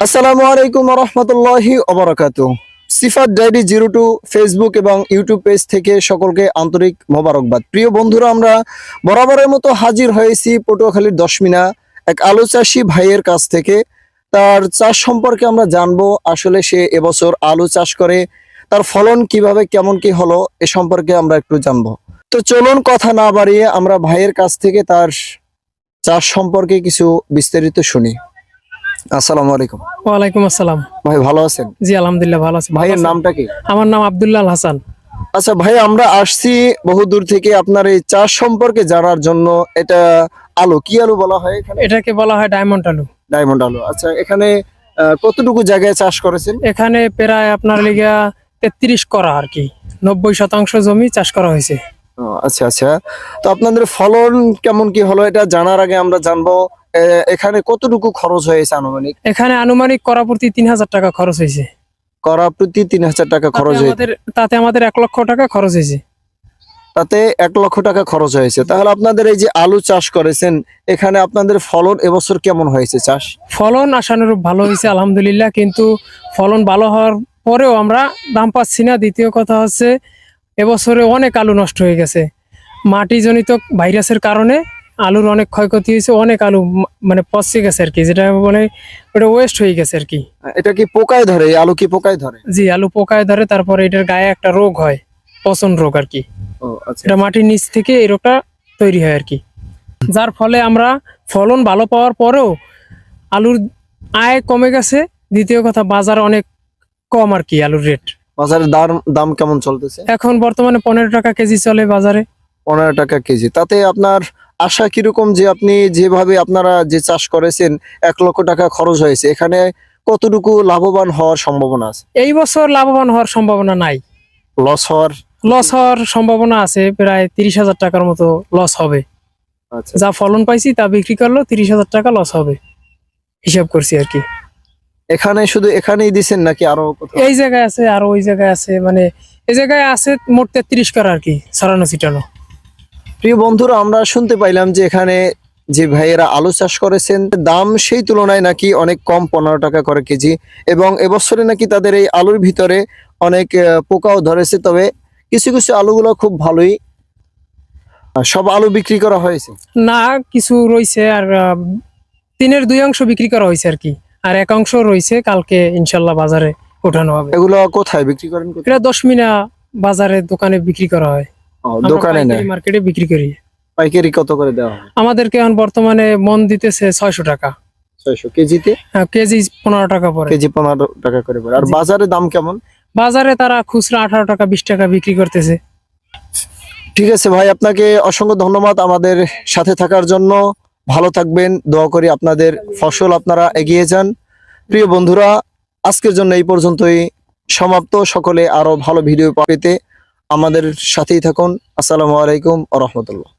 আসসালামু আলাইকুম ওয়া রাহমাতুল্লাহি ওয়া বারাকাতুহু। সিফাত ডায়েরি 02 ফেসবুক এবং ইউটিউব পেজ থেকে সকলকে আন্তরিক মোবারকবাদ। প্রিয় বন্ধুরা, আমরা বরাবরের মতো হাজির হয়েছি পটুয়াখালীর দশমিনা এক আলু চাষী ভাইয়ের কাছ থেকে। তার চাষ সম্পর্কে আমরা জানবো, আসলে সে এবছর আলু চাষ করে তার ফলন কিভাবে কেমন কি হলো এ সম্পর্কে আমরা একটু জানবো। তো চলুন কথা না বাড়িয়ে আমরা ভাইয়ের কাছ থেকে তার চাষ সম্পর্কে কিছু বিস্তারিত শুনি। আসসালামু আলাইকুম। ওয়ালাইকুম আসসালাম। ভাই ভালো আছেন? জি আলহামদুলিল্লাহ ভালো আছি। ভাইয়ের নামটা কি? আমার নাম আব্দুল্লাহ আল হাসান। আচ্ছা ভাই, আমরা আসছি বহু দূর থেকে আপনার এই চাষ সম্পর্কে জানার জন্য। এটা আলু, কি আলু বলা হয় এখানে? এটাকে বলা হয় ডায়মন্ড আলু। ডায়মন্ড আলু। আচ্ছা, এখানে কতটুকু জায়গায় চাষ করেছেন? এখানে প্রায় আপনার লিগা 33 করা আর কি, 90% জমি চাষ করা হয়েছে। আচ্ছা আচ্ছা, তো আপনাদের ফলন কেমন কি হলো এটা জানার আগে আমরা জানবো এখানে কতটুকু খরচ হয়েছে আনুমানিক? এখানে আনুমানিক করা প্রতি 3000 টাকা খরচ হয়েছে। করা প্রতি 3000 টাকা খরচ হয়েছে? তাতে আমাদের 1 লক্ষ টাকা খরচ হয়েছে। তাতে 1 লক্ষ টাকা খরচ হয়েছে। তাহলে আপনাদের এই যে আলু চাষ করেছেন, এখানে আপনাদের ফলন এবছর কেমন হয়েছে? চাষ ফলন আশানুরূপ ভালো হয়েছে আলহামদুলিল্লাহ, কিন্তু ফলন ভালো হওয়ার পরেও আমরা দাম পাচ্ছি না। দ্বিতীয় কথা হচ্ছে এবছরে অনেক আলু নষ্ট হয়ে গেছে মাটিজনিত ভাইরাসের কারণে। আলুর অনেক ক্ষয়ক্ষতি হয়েছে, অনেক আলু মানে পচে গেছে আর কি, যেটা বলে ওটা ওয়েস্ট হয়ে গেছে আর কি। এটা কি পোকায় ধরে? এই আলু কি পোকায় ধরে? জি, আলু পোকায় ধরে, তারপরে এটার গায়ে একটা রোগ হয়, পচন রোগ আর কি। আচ্ছা। এটা মাটির নিচ থেকে এই রোগটা তৈরি হয় আর কি, যার ফলে আমরা ফলন ভালো পাওয়ার পরেও আলুর আয় কমে গেছে। দ্বিতীয় কথা, বাজার অনেক কম আর কি আলুর রেট। বাজারের দাম কেমন চলতেছে? এখন বর্তমানে 15 টাকা কেজি চলে বাজারে। 15 টাকা কেজি। তাতে আপনার আশা কিরকম যে আপনি যেভাবে আপনারা যে চাষ করেছেন 1 লক্ষ টাকা খরচ হয়েছে, এখানে কতটুকু লাভবান হওয়ার সম্ভাবনা আছে? এই বছর লাভবান হওয়ার সম্ভাবনা নাই, লস হওয়ার সম্ভাবনা আছে। প্রায় 30,000 টাকার মতো লস হবে। আচ্ছা। যা ফলন পাইছি তা বিক্রি করলো 30,000 টাকা লস হবে, হিসাব করছি আর কি। এখানে শুধু এখানেই দিছেন নাকি আরো কোথাও? এই জায়গায় আছে, আর ওই জায়গায় আছে, মানে এই জায়গায় আছে মোট 33 করা আর কি, ছড়ানো ছিটানো। প্রিয় বন্ধুরা, আমরা শুনতে পাইলাম যে এখানে যে ভাইয়েরা আলু চাষ করেছেন দাম সেই তুলনায় নাকি অনেক কম, 15 টাকা করে কেজি। এবং এবছরে নাকি তাদের এই আলুর ভিতরে অনেক পোকাও ধরেছে। তবে কিছু কিছু আলুগুলো খুব ভালোই। সব আলু বিক্রি করা হয়েছে না, কিছু রয়েছে, আর 3/2 অংশ বিক্রি করা হয়েছে আর কি, আর 1 অংশ রয়েছে, কালকে ইনশাল্লাহ বাজারে ওঠানো হবে। এগুলো কোথায় বিক্রি করেন? এটা দশমিনা বাজারে দোকানে বিক্রি করা হয়। দোকানে না, মার্কেটে বিক্রি করি। পাইকারি কত করে দেওয়া হয়? আমাদেরকে এখন বর্তমানে মন দিতেছে 600 টাকা। 600 কেজিতে? হ্যাঁ, কেজি 15 টাকা পড়ে। কেজি 15 টাকা করে পড়ে। আর বাজারে দাম কেমন? বাজারে তারা খুচরা 18 টাকা 20 টাকা বিক্রি করতেছে। ঠিক আছে ভাই, আপনাকে অসংখ্য ধন্যবাদ আমাদের সাথে থাকার জন্য। ভালো থাকবেন, দোয়া করি আপনাদের ফসল আপনারা এগিয়ে যান। প্রিয় বন্ধুরা, আজকের জন্য এই পর্যন্তই সমাপ্ত। সকলে আরো ভালো ভিডিও পেতে আমাদের সাথেই থাকুন। আসসালামু আলাইকুম ওয়া রাহমাতুল্লাহ।